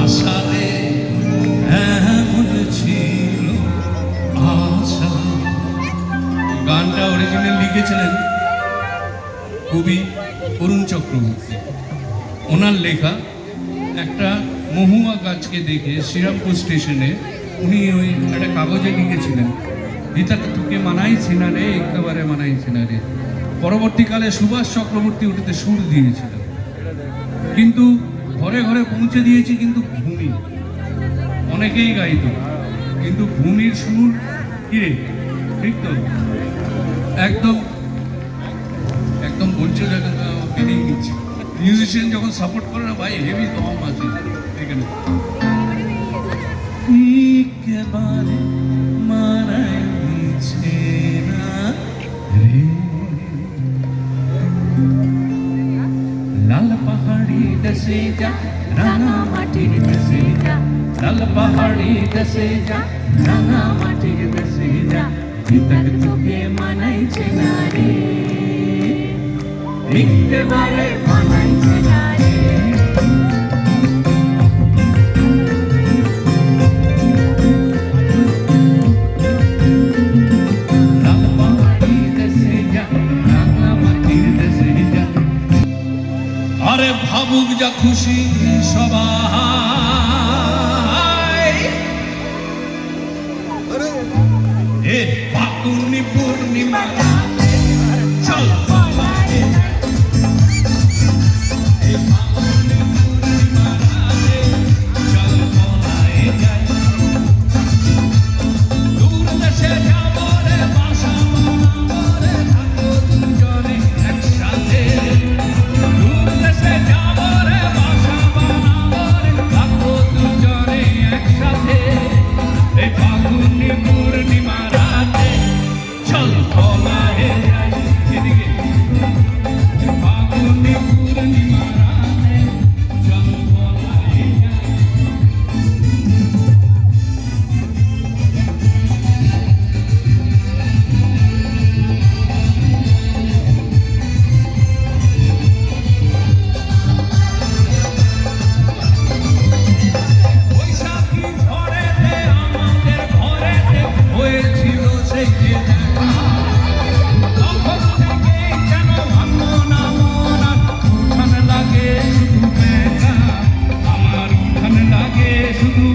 আশারে এমন ছিল আশা। গানটা অরিজিনাল লিখেছিলেন কবি অরুণ চক্রবর্তী। ওনার লেখা। একটা মহুয়া গাছকে দেখে শ্রীরামপুর স্টেশনে উনি ওই একটা কাগজে লিখেছিলেন, গীতাটা তোকে মানাইছি না রে, একেবারে মানাইছি না রে। পরবর্তীকালে সুভাষ চক্রবর্তী ওটাতে সুর দিয়েছিলেন, কিন্তু ঘরে ঘরে পৌঁছে দিয়েছি কিন্তু ভূমি। অনেকেই গাইত, কিন্তু ভূমির সুর কিরে ঠিক তো একদম একদম বলছে বেরিয়ে নিচ্ছে। মিউজিশিয়ান যখন সাপোর্ট করে না ভাই, হেভি দম আছে এখানে। একেবারে মানাইছে না রে, লাল পাহাড়ি দেশে যা, রাঙা মাটির দেশে যা, লাল পাহাড়ি দেশে যা, রাঙা মাটির দেশে যা, গীতার তোকে মানাইছে না রে, একেবারে মানাইছে না রে। লাল পাহাড়ি দেশে যা, রাঙা মাটির দেশে যা। আরে ভাবুক যা খুশি সবাই, এ ফাল্গুনি পূর্ণিমা চল বাবারে, এ ফাল্গুনি পূর্ণিমা রাতে চল বলায় যাই, দূর দেশে যাবো রে, বাসা বানাবো রে, থাকবো দুজনে একসাথে, দূর দেশে যাবো রে, বাসা বানাবো রে, থাকবো দুজনে একসাথে, এই ফাল্গুনি পূর্ণিমা রাতে চল বলায় যাই, এদিকে ফাল্গুনি পূর্ণিমা রাতে চল বলায় যাই। বৈশাখী ঝড়েতে আমাদের ঘরেতে হয়েছিল সেই যে দেখা, তখন থেকে কেন ভাঙলো না মন আর উঠান লাগে শুধু বেকা, আমার উঠান লাগে শুধু